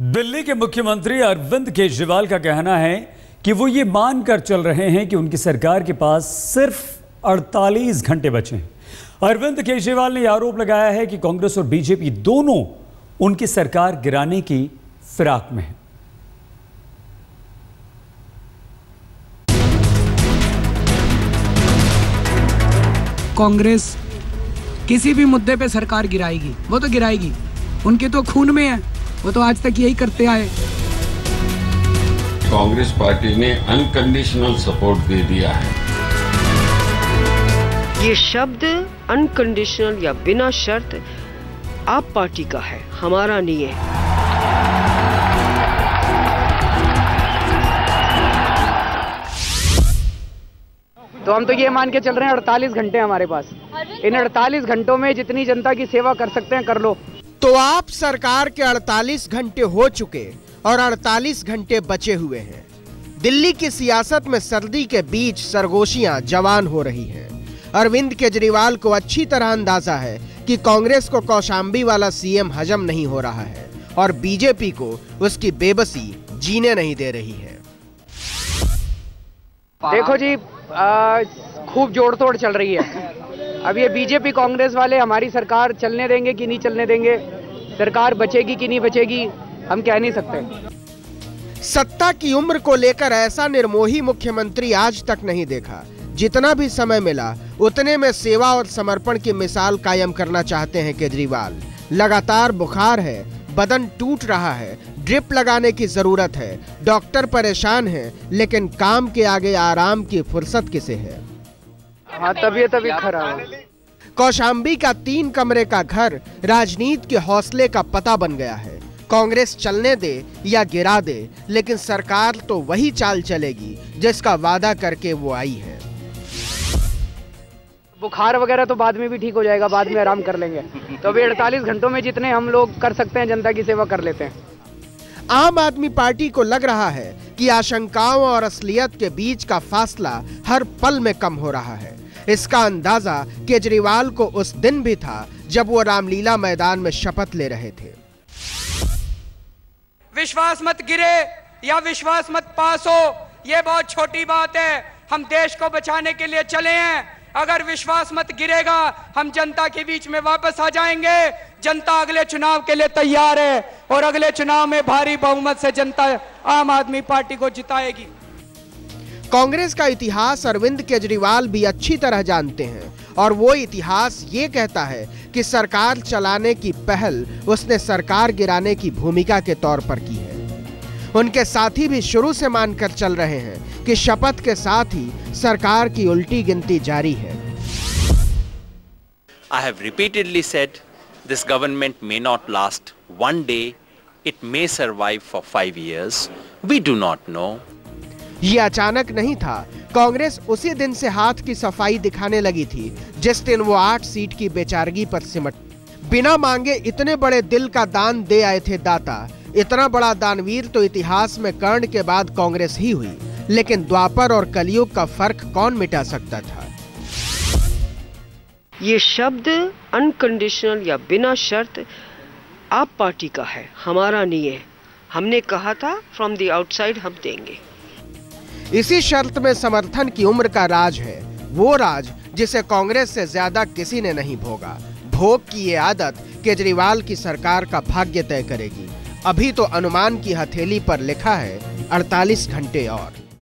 दिल्ली के मुख्यमंत्री अरविंद केजरीवाल का कहना है कि वो ये मानकर चल रहे हैं कि उनकी सरकार के पास सिर्फ 48 घंटे बचे हैं। अरविंद केजरीवाल ने आरोप लगाया है कि कांग्रेस और बीजेपी दोनों उनकी सरकार गिराने की फिराक में हैं। कांग्रेस किसी भी मुद्दे पे सरकार गिराएगी, वो तो गिराएगी, उनके तो खून में है, वो तो आज तक यही करते आए। कांग्रेस पार्टी ने अनकंडीशनल सपोर्ट दे दिया है। ये शब्द अनकंडीशनल या बिना शर्त आप पार्टी का है, हमारा नहीं है। तो हम तो ये मान के चल रहे हैं 48 घंटे हमारे पास। इन 48 घंटों में जितनी जनता की सेवा कर सकते हैं कर लो। तो आप सरकार के 48 घंटे हो चुके और 48 घंटे बचे हुए हैं। दिल्ली की सियासत में सर्दी के बीच सरगोशियां जवान हो रही हैं। अरविंद केजरीवाल को अच्छी तरह अंदाजा है कि कांग्रेस को कौशाम्बी वाला सीएम हजम नहीं हो रहा है और बीजेपी को उसकी बेबसी जीने नहीं दे रही है। देखो जी, खूब जोड़ तोड़ चल रही है। अब ये बीजेपी कांग्रेस वाले हमारी सरकार चलने देंगे कि नहीं चलने देंगे, सरकार बचेगी कि नहीं बचेगी, हम कह नहीं सकते। सत्ता की उम्र को लेकर ऐसा निर्मोही मुख्यमंत्री आज तक नहीं देखा। जितना भी समय मिला उतने में सेवा और समर्पण की मिसाल कायम करना चाहते हैं केजरीवाल। लगातार बुखार है, बदन टूट रहा है, ड्रिप लगाने की जरूरत है, डॉक्टर परेशान है, लेकिन काम के आगे आराम की फुर्सत किसे है। हाँ, तबीयत अभी खराब है। कौशाम्बी का 3 कमरे का घर राजनीति के हौसले का पता बन गया है। कांग्रेस चलने दे या गिरा दे, लेकिन सरकार तो वही चाल चलेगी जिसका वादा करके वो आई है। बुखार वगैरह तो बाद में भी ठीक हो जाएगा, बाद में आराम कर लेंगे। तो अभी 48 घंटों में जितने हम लोग कर सकते हैं जनता की सेवा कर लेते हैं। आम आदमी पार्टी को लग रहा है कि आशंकाओं और असलियत के बीच का फासला हर पल में कम हो रहा है। इसका अंदाजा केजरीवाल को उस दिन भी था जब वो रामलीला मैदान में शपथ ले रहे थे। विश्वास मत गिरे या विश्वास मत पास हो, ये बहुत छोटी बात है। हम देश को बचाने के लिए चले हैं। अगर विश्वास मत गिरेगा हम जनता के बीच में वापस आ जाएंगे। जनता अगले चुनाव के लिए तैयार है और अगले चुनाव में भारी बहुमत से जनता आम आदमी पार्टी को जिताएगी। कांग्रेस का इतिहास अरविंद केजरीवाल भी अच्छी तरह जानते हैं और वो इतिहास ये कहता है कि सरकार चलाने की पहल उसने सरकार गिराने की भूमिका के तौर पर की है। उनके साथी भी शुरू से मानकर चल रहे हैं कि शपथ के साथ ही सरकार की उल्टी गिनती जारी है। I have repeatedly said this government may not last one day, it may survive for 5 years. We do not know. ये अचानक नहीं था। कांग्रेस उसी दिन से हाथ की सफाई दिखाने लगी थी जिस दिन वो 8 सीट की बेचारगी पर सिमट बिना मांगे इतने बड़े दिल का दान दे आए थे दाता। इतना बड़ा दानवीर तो इतिहास में कर्ण के बाद कांग्रेस ही हुई, लेकिन द्वापर और कलयुग का फर्क कौन मिटा सकता था। ये शब्द अनकंडीशनल या बिना शर्त आप पार्टी का है, हमारा नहीं है। हमने कहा था फ्रॉम द आउटसाइड हम देंगे। इसी शर्त में समर्थन की उम्र का राज है, वो राज जिसे कांग्रेस से ज्यादा किसी ने नहीं भोगा। भोग की ये आदत केजरीवाल की सरकार का भाग्य तय करेगी। अभी तो अनुमान की हथेली पर लिखा है 48 घंटे और।